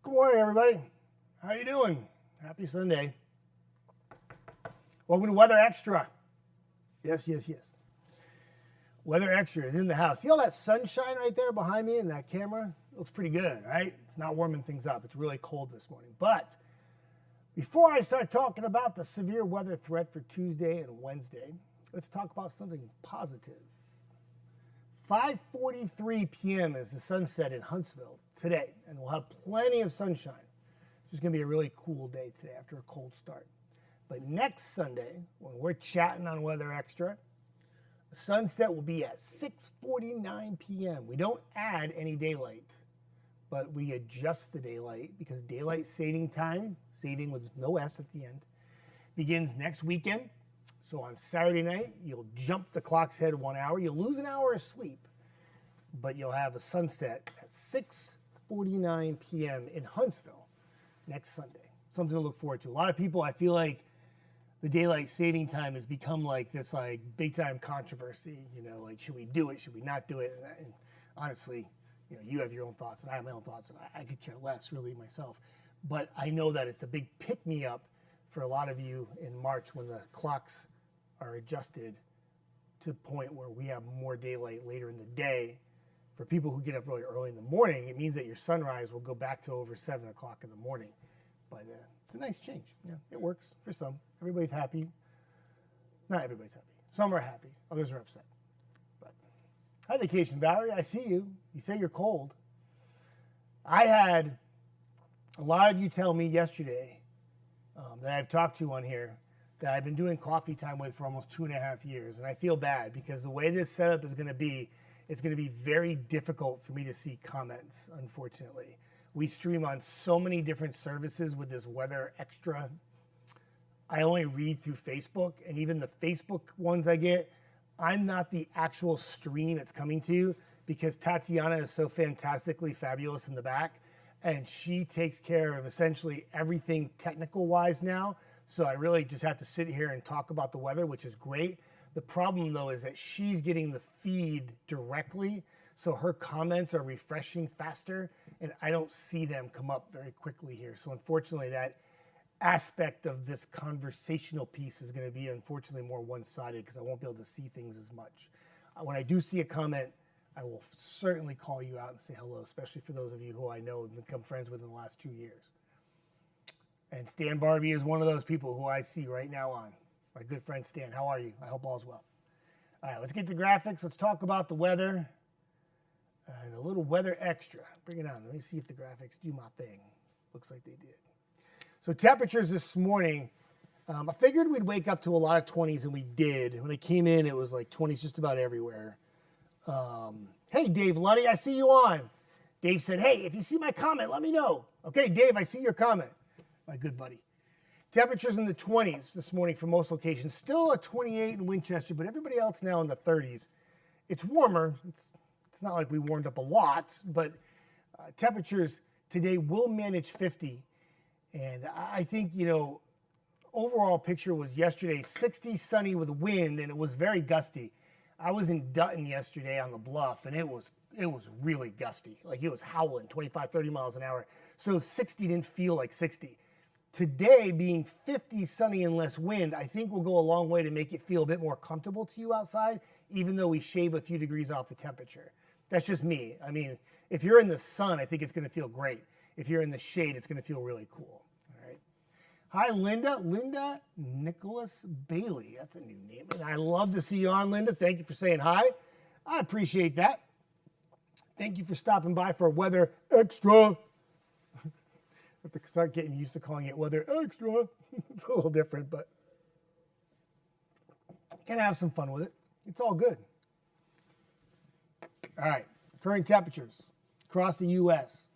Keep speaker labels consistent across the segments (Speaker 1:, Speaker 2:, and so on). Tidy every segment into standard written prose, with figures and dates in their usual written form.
Speaker 1: Good morning, everybody. How you doing? Happy Sunday. Welcome to Weather Xtra. Yes. Weather Xtra is in the house. See all that sunshine right there behind me in that camera? It looks pretty good, right? It's not warming things up. It's really cold this morning. But before I start talking about the severe weather threat for Tuesday and Wednesday, let's talk about something positive. 5:43 p.m. is the sunset in Huntsville today, and we'll have plenty of sunshine. It's just going to be a really cool day today after a cold start. But next Sunday, when we're chatting on Weather Xtra, the sunset will be at 6:49 p.m. We don't add any daylight, but we adjust the daylight because daylight saving time, saving with no S at the end, begins next weekend. So on Saturday night, you'll jump the clock's ahead 1 hour. You'll lose an hour of sleep, but you'll have a sunset at 6:49 p.m. in Huntsville next Sunday. Something to look forward to. A lot of people, I feel like the daylight saving time has become like this big time controversy. Like should we do it? Should we not do it? And honestly, you have your own thoughts and I have my own thoughts, and I could care less really myself. But I know that it's a big pick me up for a lot of you in March when the clocks are adjusted to the point where we have more daylight later in the day. For people who get up really early in the morning, it means that your sunrise will go back to over 7 o'clock in the morning. But it's a nice change. Yeah, it works for some. Everybody's happy. Not everybody's happy. Some are happy. Others are upset. But hi, Vacation Valerie. I see you. You say you're cold. I had a lot of you tell me yesterday that I've talked to on here that I've been doing coffee time with for almost 2.5 years. And I feel bad because the way this setup is going to be, it's going to be very difficult for me to see comments, unfortunately. We stream on so many different services with this Weather Xtra. I only read through Facebook, and even the Facebook ones I get, I'm not the actual stream it's coming to because Tatiana is so fantastically fabulous in the back, and she takes care of essentially everything technical-wise now. So I really just have to sit here and talk about the weather, which is great. The problem, though, is that she's getting the feed directly, so her comments are refreshing faster, and I don't see them come up very quickly here. So unfortunately, that aspect of this conversational piece is going to be, unfortunately, more one-sided because I won't be able to see things as much. When I do see a comment, I will certainly call you out and say hello, especially for those of you who I know and become friends with in the last 2 years. And Stan Barbie is one of those people who I see right now on. My good friend Stan, how are you? I hope all's well. All right, let's get to graphics. Let's talk about the weather and a little Weather Xtra. Bring it on. Let me see if the graphics do my thing. Looks like they did. So temperatures this morning, I figured we'd wake up to a lot of 20s, and we did. When I came in, it was like 20s just about everywhere. Hey, Dave Luddy, I see you on. Dave said, hey, if you see my comment, let me know. Okay, Dave, I see your comment. My good buddy. Temperatures in the 20s this morning for most locations. Still a 28 in Winchester, but everybody else now in the 30s. It's warmer. It's not like we warmed up a lot, but temperatures today will manage 50. And I think, overall picture was yesterday 60 sunny with wind, and it was very gusty. I was in Dutton yesterday on the bluff, and it was really gusty. Like it was howling 25, 30 miles an hour. So 60 didn't feel like 60. Today, being 50 sunny and less wind, I think will go a long way to make it feel a bit more comfortable to you outside, even though we shave a few degrees off the temperature. That's just me. I mean, if you're in the sun, I think it's going to feel great. If you're in the shade, it's going to feel really cool. All right. Hi, Linda. Linda Nicholas Bailey. That's a new name. And I love to see you on, Linda. Thank you for saying hi. I appreciate that. Thank you for stopping by for Weather Xtra. I have to start getting used to calling it Weather Xtra. It's a little different, but you can have some fun with it. It's all good. All right, current temperatures across the U.S.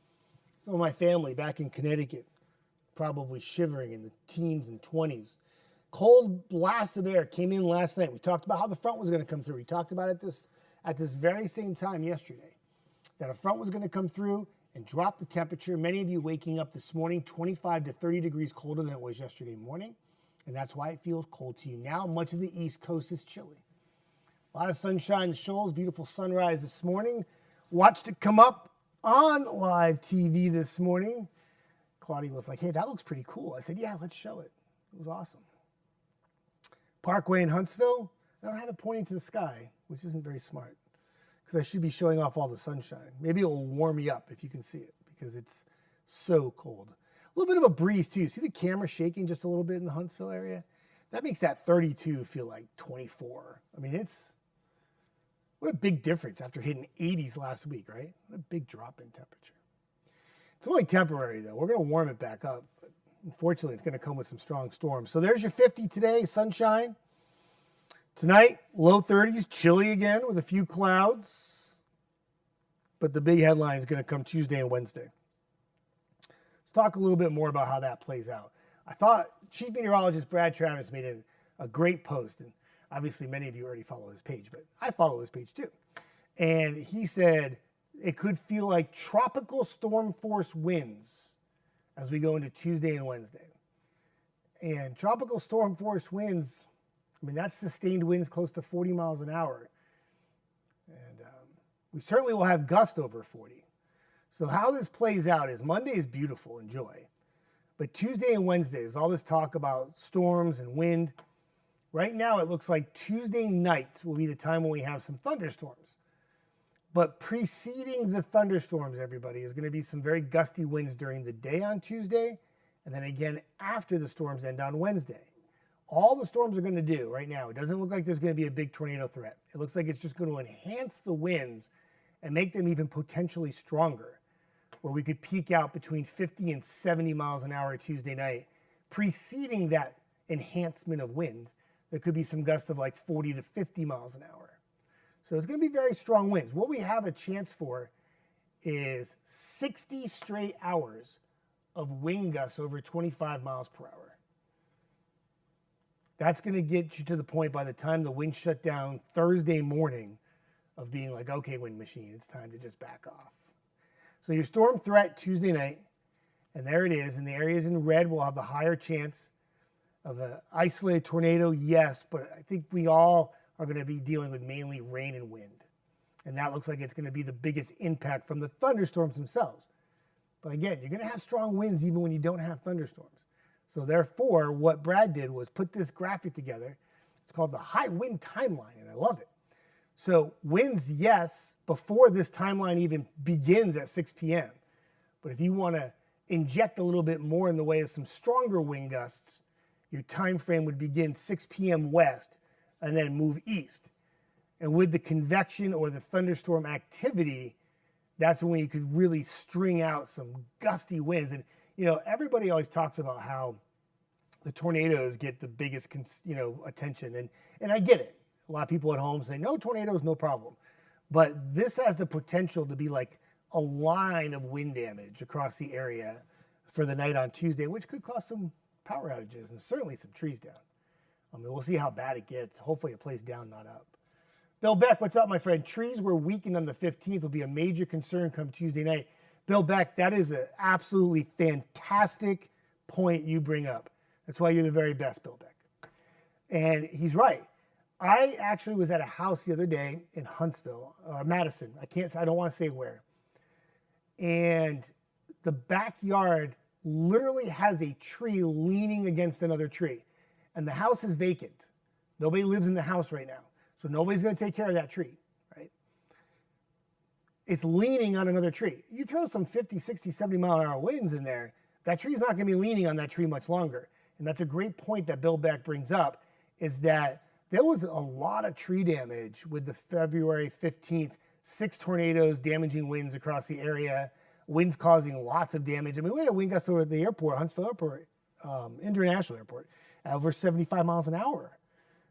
Speaker 1: Some of my family back in Connecticut probably shivering in the teens and 20s. Cold blast of air came in last night. We talked about how the front was going to come through. We talked about it at this very same time yesterday, that a front was going to come through and drop the temperature. Many of you waking up this morning 25 to 30 degrees colder than it was yesterday morning, and that's why it feels cold to you now. Much of the East Coast is chilly. A lot of sunshine, the shoals, beautiful sunrise this morning. Watched it come up on live TV this morning. Claudia was like, hey, that looks pretty cool. I said, yeah, let's show it. It was awesome. Parkway in Huntsville, I don't have it pointing to the sky, which isn't very smart because I should be showing off all the sunshine. Maybe it will warm me up if you can see it because it's so cold. A little bit of a breeze too. See the camera shaking just a little bit in the Huntsville area? That makes that 32 feel like 24. I mean, what a big difference after hitting 80s last week, right? What a big drop in temperature. It's only temporary though. We're going to warm it back up, but unfortunately it's going to come with some strong storms. So there's your 50 today, sunshine. Tonight, low 30s, chilly again with a few clouds. But the big headline is going to come Tuesday and Wednesday. Let's talk a little bit more about how that plays out. I thought Chief Meteorologist Brad Travis made a great post, and obviously many of you already follow his page, but I follow his page too. And he said it could feel like tropical storm force winds as we go into Tuesday and Wednesday. And tropical storm force winds, I mean, that's sustained winds close to 40 miles an hour. And we certainly will have gusts over 40. So how this plays out is Monday is beautiful, enjoy. But Tuesday and Wednesday is all this talk about storms and wind. Right now, it looks like Tuesday night will be the time when we have some thunderstorms. But preceding the thunderstorms, everybody, is going to be some very gusty winds during the day on Tuesday, and then again after the storms end on Wednesday. All the storms are going to do right now, it doesn't look like there's going to be a big tornado threat. It looks like it's just going to enhance the winds and make them even potentially stronger, where we could peak out between 50 and 70 miles an hour Tuesday night. Preceding that enhancement of wind, there could be some gusts of like 40 to 50 miles an hour. So it's going to be very strong winds. What we have a chance for is 60 straight hours of wind gusts over 25 miles per hour. That's going to get you to the point by the time the wind shut down Thursday morning of being like, okay, wind machine, it's time to just back off. So your storm threat Tuesday night, and there it is. And the areas in red will have the higher chance of an isolated tornado, yes, but I think we all are going to be dealing with mainly rain and wind. And that looks like it's going to be the biggest impact from the thunderstorms themselves. But again, you're going to have strong winds even when you don't have thunderstorms. So therefore, what Brad did was put this graphic together. It's called the high wind timeline, and I love it. So winds, yes, before this timeline even begins at 6 p.m. But if you want to inject a little bit more in the way of some stronger wind gusts, your time frame would begin 6 p.m. west and then move east. And with the convection or the thunderstorm activity, that's when you could really string out some gusty winds. And, you know, everybody always talks about how the tornadoes get the biggest, attention. And I get it. A lot of people at home say, no tornadoes, no problem. But this has the potential to be like a line of wind damage across the area for the night on Tuesday, which could cause some power outages and certainly some trees down. I mean, we'll see how bad it gets. Hopefully it plays down, not up. Bill Beck, what's up, my friend? Trees were weakened on the 15th will be a major concern come Tuesday night. Bill Beck, that is an absolutely fantastic point you bring up. That's why you're the very best, Bill Beck. And he's right. I actually was at a house the other day in Huntsville, Madison. I don't want to say where. And the backyard literally has a tree leaning against another tree. And the house is vacant. Nobody lives in the house right now. So nobody's going to take care of that tree, right? It's leaning on another tree. You throw some 50, 60, 70 mile an hour winds in there, that tree's not going to be leaning on that tree much longer. And that's a great point that Bill Beck brings up, is that there was a lot of tree damage with the February 15th, 6 tornadoes damaging winds across the area, winds causing lots of damage. I mean, we had a wind gust over at the airport, Huntsville Airport, International Airport, over 75 miles an hour.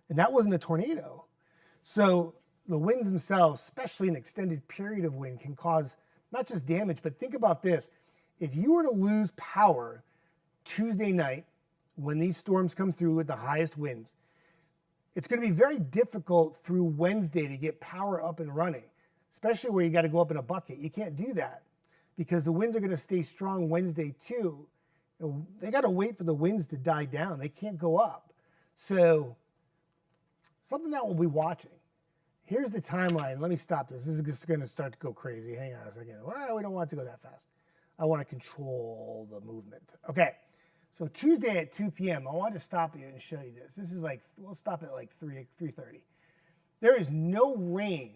Speaker 1: And that wasn't a tornado. So the winds themselves, especially an extended period of wind, can cause not just damage, but think about this. If you were to lose power Tuesday night, when these storms come through with the highest winds, it's going to be very difficult through Wednesday to get power up and running, especially where you got to go up in a bucket. You can't do that because the winds are going to stay strong Wednesday too. They got to wait for the winds to die down. They can't go up. So something that we'll be watching. Here's the timeline. Let me stop this. This is just going to start to go crazy. Hang on a second. Well, we don't want it to go that fast. I want to control the movement. Okay, so Tuesday at 2 p.m., I wanted to stop you and show you this. This is like, we'll stop at like 3:30. There is no rain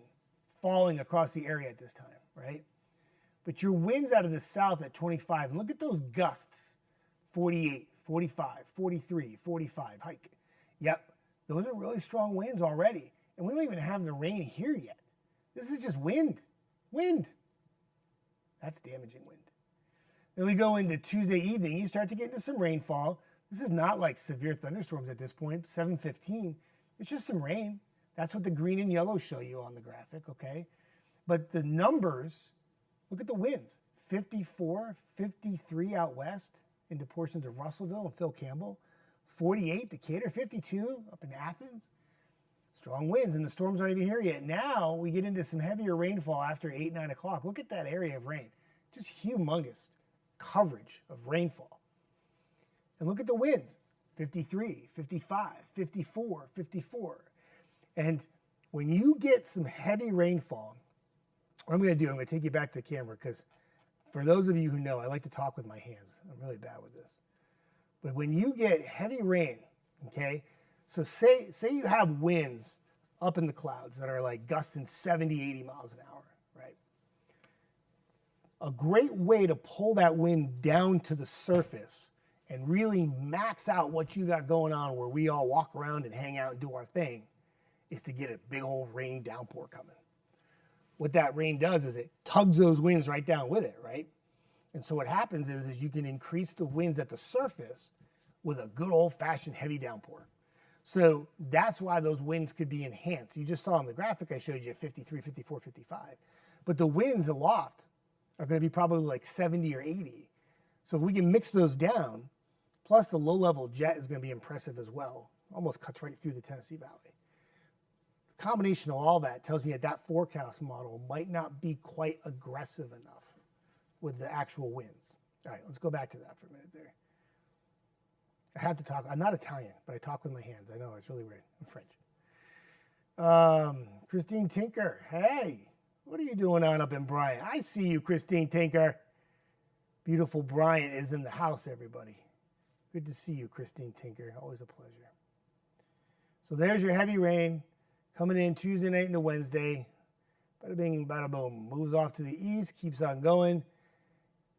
Speaker 1: falling across the area at this time, right? But your winds out of the south at 25, and look at those gusts, 48, 45, 43, 45, hike. Yep, those are really strong winds already. And we don't even have the rain here yet. This is just wind. Wind. That's damaging wind. Then we go into Tuesday evening, you start to get into some rainfall. This is not like severe thunderstorms at this point, 7:15. It's just some rain. That's what the green and yellow show you on the graphic, okay? But the numbers, look at the winds. 54, 53 out west into portions of Russellville and Phil Campbell. 48 Decatur, 52 up in Athens. Strong winds, and the storms aren't even here yet. Now we get into some heavier rainfall after 8, 9 o'clock. Look at that area of rain. Just humongous coverage of rainfall. And look at the winds. 53, 55, 54, 54. And when you get some heavy rainfall, what I'm going to do, I'm going to take you back to the camera because for those of you who know, I like to talk with my hands. I'm really bad with this. But when you get heavy rain, okay, so say you have winds up in the clouds that are like gusting 70, 80 miles an hour, right? A great way to pull that wind down to the surface and really max out what you got going on where we all walk around and hang out and do our thing is to get a big old rain downpour coming. What that rain does is it tugs those winds right down with it, right? And so what happens is you can increase the winds at the surface with a good old-fashioned heavy downpour. So that's why those winds could be enhanced. You just saw on the graphic I showed you 53, 54, 55. But the winds aloft are going to be probably like 70 or 80. So if we can mix those down, plus the low-level jet is going to be impressive as well. Almost cuts right through the Tennessee Valley. The combination of all that tells me that forecast model might not be quite aggressive enough with the actual winds. All right, let's go back to that for a minute there. I have to talk. I'm not Italian, but I talk with my hands. I know, it's really weird. I'm French. Christine Tinker. Hey, what are you doing on up in Bryant? I see you, Christine Tinker. Beautiful Bryant is in the house, everybody. Good to see you, Christine Tinker. Always a pleasure. So there's your heavy rain coming in Tuesday night into Wednesday. Bada bing, bada boom. Moves off to the east, keeps on going.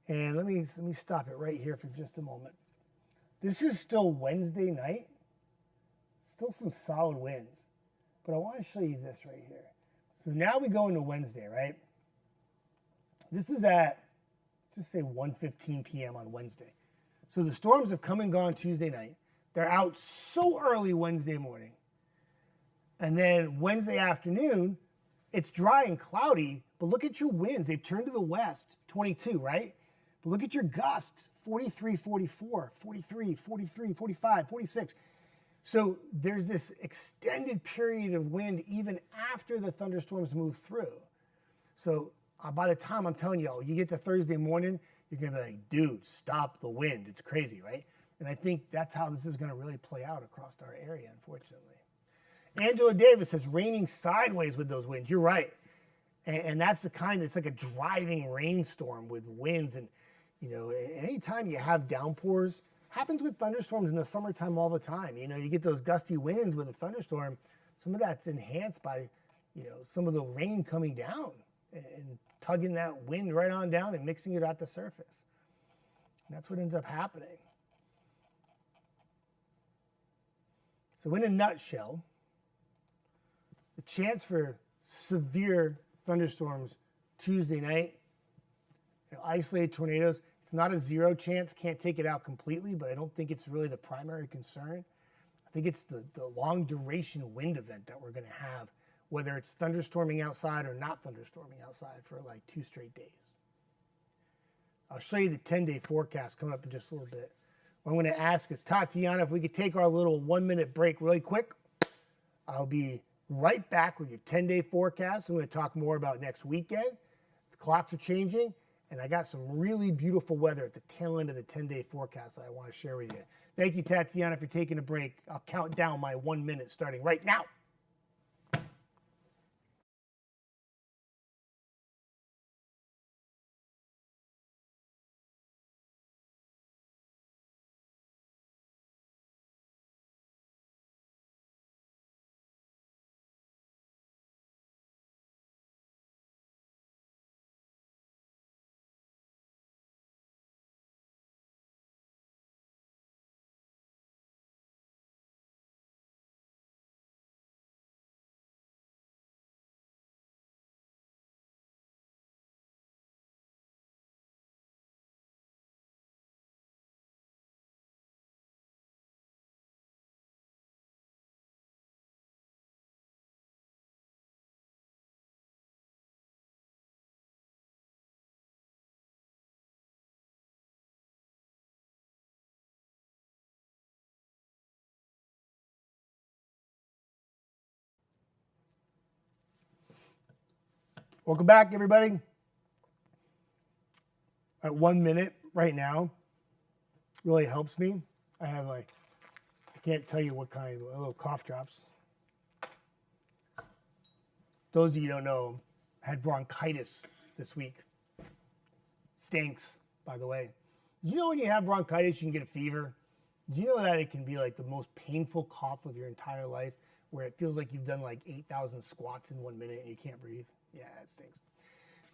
Speaker 1: And let me stop it right here for just a moment. This is still Wednesday night. Still some solid winds. But I want to show you this right here. So now we go into Wednesday, right? This is at, let's just say 1:15 p.m. on Wednesday. So the storms have come and gone Tuesday night. They're out so early Wednesday morning. And then Wednesday afternoon, it's dry and cloudy, but look at your winds. They've turned to the west, 22, right? But look at your gusts, 43, 44, 43, 43, 45, 46. So there's this extended period of wind even after the thunderstorms move through. So by the time I'm telling you, you get to Thursday morning, you're going to be like, dude, stop the wind. It's crazy, right? And I think that's how this is going to really play out across our area, unfortunately. Angela Davis says, raining sideways with those winds. You're right. And that's the kind, it's like a driving rainstorm with winds. And, you know, anytime you have downpours, happens with thunderstorms in the summertime all the time. You know, you get those gusty winds with a thunderstorm. Some of that's enhanced by, you know, some of the rain coming down and tugging that wind right on down and mixing it at the surface. And that's what ends up happening. So in a nutshell, the chance for severe thunderstorms Tuesday night, you know, isolated tornadoes, it's not a zero chance, can't take it out completely, but I don't think it's really the primary concern. I think it's the long duration wind event that we're going to have, whether it's thunderstorming outside or not thunderstorming outside for like 2 straight days. I'll show you the 10-day forecast coming up in just a little bit. What I'm going to ask is, Tatiana, if we could take our little 1-minute break really quick. I'll be right back with your 10-day forecast. I'm going to talk more about next weekend. The clocks are changing, and I got some really beautiful weather at the tail end of the 10-day forecast that I want to share with you. Thank you, Tatiana, for taking a break. I'll count down my 1 minute starting right now. Welcome back, everybody. At 1 minute right now, really helps me. I have I can't tell you what kind, little cough drops. Those of you who don't know, I had bronchitis this week. Stinks, by the way. Did you know when you have bronchitis, you can get a fever? Did you know that it can be like the most painful cough of your entire life, where it feels like you've done like 8,000 squats in 1 minute and you can't breathe? Yeah, it stinks.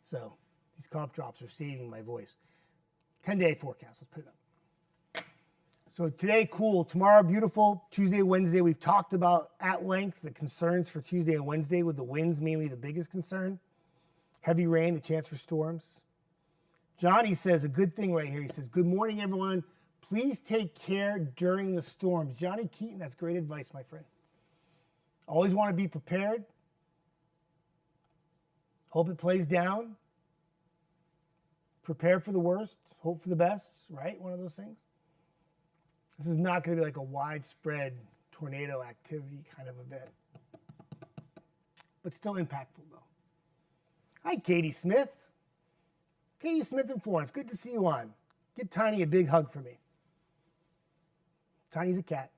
Speaker 1: So these cough drops are saving my voice. 10-day forecast, let's put it up. So today, cool. Tomorrow, beautiful. Tuesday, Wednesday, we've talked about at length the concerns for Tuesday and Wednesday, with the winds mainly the biggest concern. Heavy rain, the chance for storms. Johnny says a good thing right here. He says, good morning, everyone. Please take care during the storms. Johnny Keaton, that's great advice, my friend. Always want to be prepared. Hope it plays down. Prepare for the worst, hope for the best, right? One of those things. This is not going to be like a widespread tornado activity kind of event, but still impactful, though. Hi, Katie Smith. Katie Smith in Florence. Good to see you on. Get Tiny a big hug for me. Tiny's a cat.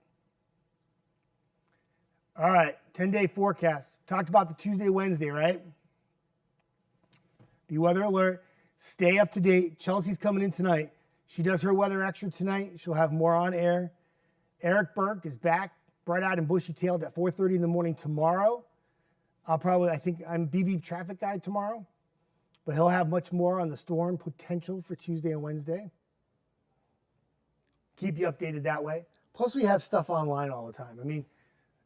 Speaker 1: All right, 10-day forecast. Talked about the Tuesday, Wednesday, right? Be weather alert. Stay up to date. Chelsea's coming in tonight. She does her weather extra tonight. She'll have more on air. Eric Burke is back, bright-eyed and bushy-tailed at 4:30 in the morning tomorrow. I think I'm BB traffic guy tomorrow, but he'll have much more on the storm potential for Tuesday and Wednesday. Keep you updated that way. Plus, we have stuff online all the time. I mean,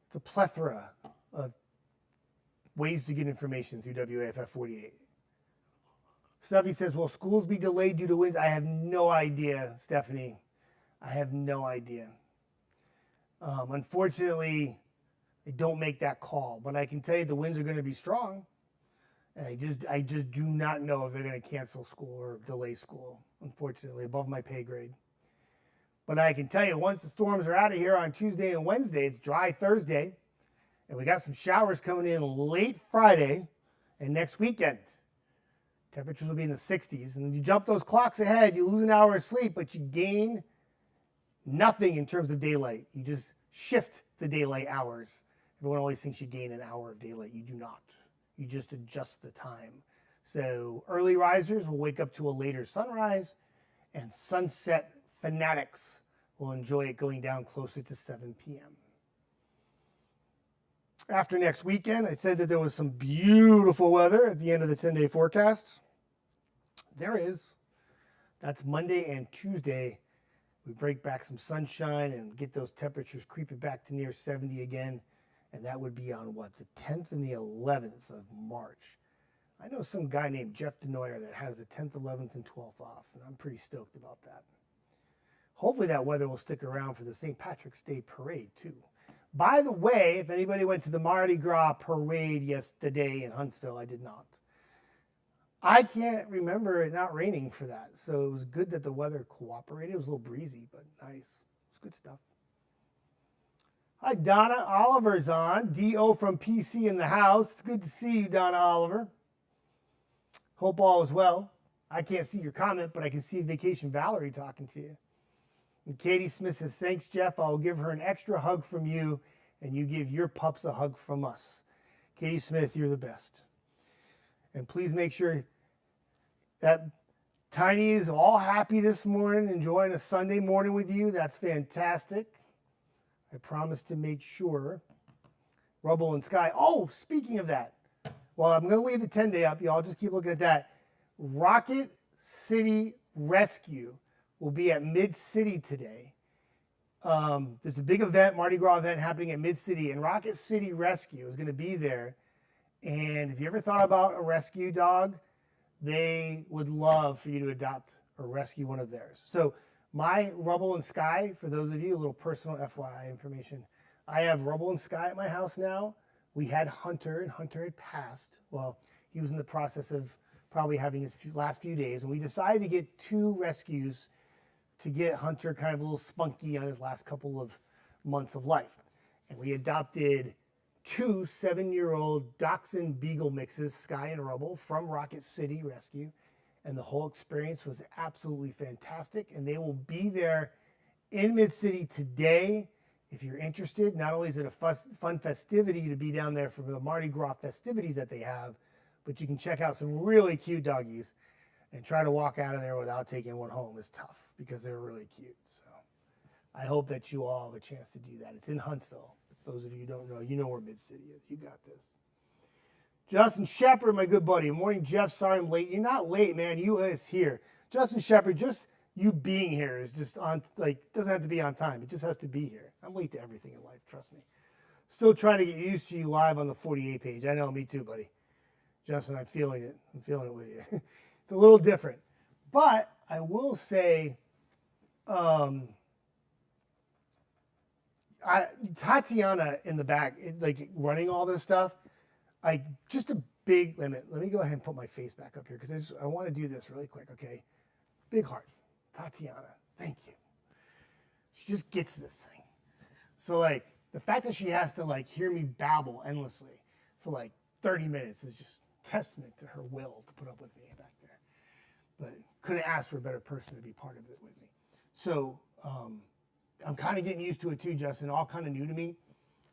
Speaker 1: it's a plethora of ways to get information through WAFF 48. Stephanie says, will schools be delayed due to winds? I have no idea, Stephanie. I have no idea. Unfortunately, I don't make that call, but I can tell you the winds are going to be strong. And I just do not know if they're going to cancel school or delay school, unfortunately, above my pay grade. But I can tell you, once the storms are out of here on Tuesday and Wednesday, it's dry Thursday, and we got some showers coming in late Friday and next weekend. Temperatures will be in the 60s, and you jump those clocks ahead, you lose an hour of sleep, but you gain nothing in terms of daylight. You just shift the daylight hours. Everyone always thinks you gain an hour of daylight. You do not. You just adjust the time. So early risers will wake up to a later sunrise, and sunset fanatics will enjoy it going down closer to 7 p.m. After next weekend, I said that there was some beautiful weather at the end of the 10-day forecast. There is. That's Monday and Tuesday. We break back some sunshine and get those temperatures creeping back to near 70 again. And that would be on what? The 10th and the 11th of March. I know some guy named Jeff Desnoyers that has the 10th, 11th, and 12th off. And I'm pretty stoked about that. Hopefully that weather will stick around for the St. Patrick's Day parade too. By the way, if anybody went to the Mardi Gras parade yesterday in Huntsville, I did not. I can't remember it not raining for that. So it was good that the weather cooperated. It was a little breezy, but nice. It's good stuff. Hi, Donna Oliver's on. D.O. from PC in the house. It's good to see you, Donna Oliver. Hope all is well. I can't see your comment, but I can see Vacation Valerie talking to you. And Katie Smith says, thanks, Jeff. I'll give her an extra hug from you, and you give your pups a hug from us. Katie Smith, you're the best. And please make sure that Tiny is all happy this morning, enjoying a Sunday morning with you. That's fantastic. I promise to make sure. Rubble and Sky. Oh, speaking of that, well, I'm going to leave the 10-day up. Y'all just keep looking at that. Rocket City Rescue will be at Mid-City today. There's a big event, Mardi Gras event happening at Mid-City, and Rocket City Rescue is going to be there. And if you ever thought about a rescue dog, they would love for you to adopt or rescue one of theirs. So my Rubble and Sky, for those of you, a little personal FYI information, I have Rubble and Sky at my house now. We had Hunter, and Hunter had passed. Well, he was in the process of probably having his last few days, and we decided to get 2 rescues to get Hunter kind of a little spunky on his last couple of months of life. And we adopted 2 7-year-old Dachshund Beagle mixes, Sky and Rubble, from Rocket City Rescue. And the whole experience was absolutely fantastic. And they will be there in Mid-City today. If you're interested, not only is it a fun festivity to be down there for the Mardi Gras festivities that they have, but you can check out some really cute doggies, and try to walk out of there without taking one home is tough because they're really cute. So I hope that you all have a chance to do that. It's in Huntsville. Those of you who don't know, you know where Mid-City is. You got this. Justin Shepard, my good buddy. Morning, Jeff. Sorry I'm late. You're not late, man. You is here. Justin Shepard, just you being here is just on, like, doesn't have to be on time. It just has to be here. I'm late to everything in life, trust me. Still trying to get used to you live on the 48 page. I know, me too, buddy. Justin, I'm feeling it. I'm feeling it with you. It's a little different. But I will say, Tatiana in the back, like running all this stuff, just a big, wait a minute, let me go ahead and put my face back up here because I want to do this really quick, okay? Big hearts. Tatiana, thank you. She just gets this thing. So, like, the fact that she has to, like, hear me babble endlessly for, like, 30 minutes is just testament to her will to put up with me back there. But couldn't ask for a better person to be part of it with me. So, I'm kind of getting used to it too, Justin. All kind of new to me.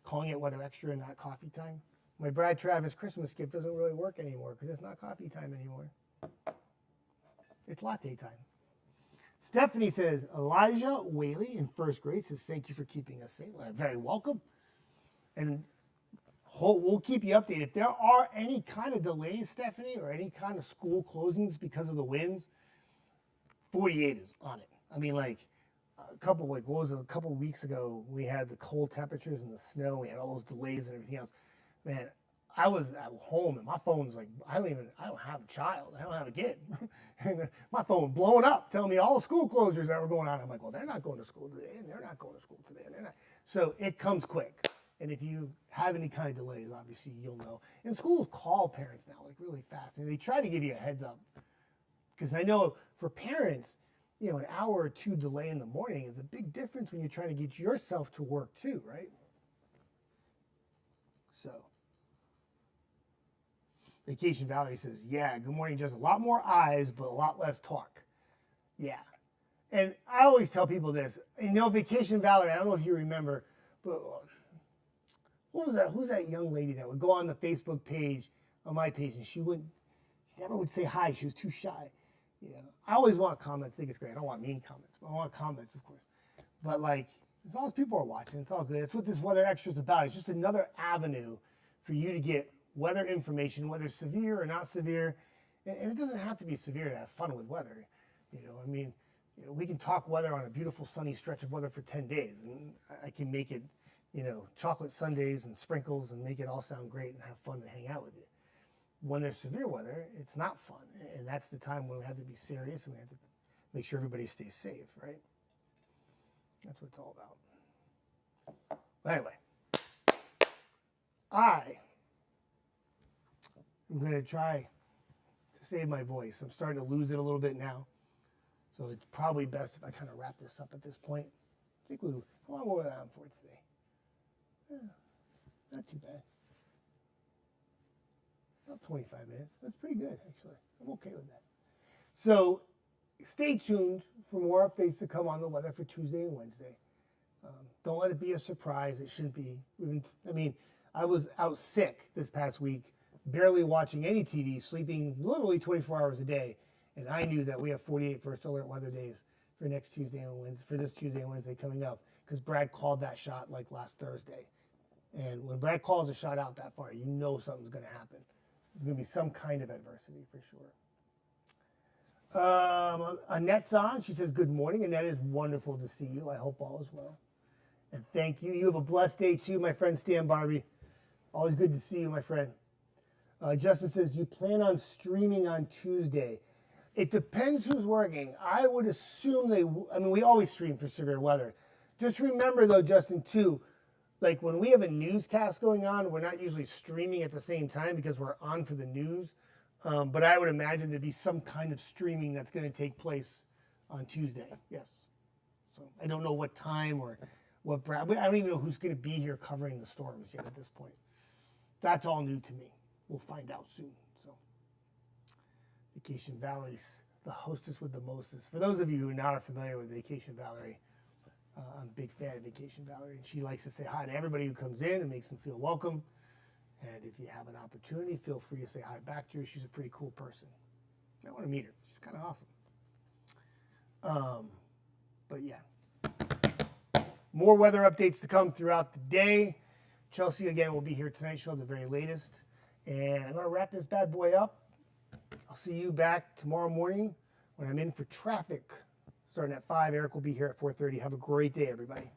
Speaker 1: Calling it Weather Extra and not coffee time. My Brad Travis Christmas gift doesn't really work anymore because it's not coffee time anymore. It's latte time. Stephanie says, Elijah Whaley in first grade says, thank you for keeping us safe. Well, very welcome. And we'll keep you updated. If there are any kind of delays, Stephanie, or any kind of school closings because of the winds, 48 is on it. I mean, like, a couple of weeks ago, we had the cold temperatures and the snow. We had all those delays and everything else. Man, I was at home and my phone's like, I don't have a child. I don't have a kid. And my phone was blowing up, telling me all the school closures that were going on. I'm like, well, they're not going to school today, and they're not going to school today, and they're not. So it comes quick. And if you have any kind of delays, obviously you'll know. And schools call parents now, like, really fast. And they try to give you a heads up. Because I know for parents, you know, an hour or two delay in the morning is a big difference when you're trying to get yourself to work too, right? So, Vacation Valerie says, yeah, good morning, just a lot more eyes, but a lot less talk. Yeah. And I always tell people this. You know, Vacation Valerie, I don't know if you remember, but what was that? Who's that young lady that would go on the Facebook page, on my page, and she never would say hi. She was too shy. You know, I always want comments. I think it's great. I don't want mean comments, but I want comments, of course. But, like, as long as people are watching, it's all good. That's what this Weather Extra is about. It's just another avenue for you to get weather information, whether severe or not severe. And it doesn't have to be severe to have fun with weather. You know, I mean, you know, we can talk weather on a beautiful sunny stretch of weather for 10 days. And I can make it, you know, chocolate sundaes and sprinkles and make it all sound great and have fun and hang out with you. When there's severe weather, it's not fun. And that's the time when we have to be serious and we have to make sure everybody stays safe, right? That's what it's all about. But anyway, I'm going to try to save my voice. I'm starting to lose it a little bit now. So it's probably best if I kind of wrap this up at this point. I think how long were we on for today? Not too bad. About 25 minutes. That's pretty good, actually. I'm okay with that. So stay tuned for more updates to come on the weather for Tuesday and Wednesday. Don't let it be a surprise. It shouldn't be. I was out sick this past week, barely watching any TV, sleeping literally 24 hours a day. And I knew that we have 48 first alert weather days for next Tuesday and Wednesday, for this Tuesday and Wednesday coming up, because Brad called that shot like last Thursday. And when Brad calls a shot out that far, you know something's going to happen. There's going to be some kind of adversity for sure. Annette's on. She says, good morning. Annette, is wonderful to see you. I hope all is well. And thank you. You have a blessed day too, my friend Stan Barbie. Always good to see you, my friend. Justin says, do you plan on streaming on Tuesday? It depends who's working. I would assume we always stream for severe weather. Just remember though, Justin, too, like when we have a newscast going on, we're not usually streaming at the same time because we're on for the news. But I would imagine there'd be some kind of streaming that's going to take place on Tuesday. Yes. So I don't know what time or what Brad. I don't even know who's going to be here covering the storms yet at this point. that's all new to me. We'll find out soon. So, Vacation Valerie's the hostess with the mostest. For those of you who are not familiar with Vacation Valerie, I'm a big fan of Vacation Valerie, and she likes to say hi to everybody who comes in and makes them feel welcome. And if you have an opportunity, feel free to say hi back to her. She's a pretty cool person. I want to meet her. She's kind of awesome. But yeah. More weather updates to come throughout the day. Chelsea, again, will be here tonight. She'll have the very latest. And I'm going to wrap this bad boy up. I'll see you back tomorrow morning when I'm in for traffic. Starting at 5. Eric will be here at 4:30. Have a great day, everybody.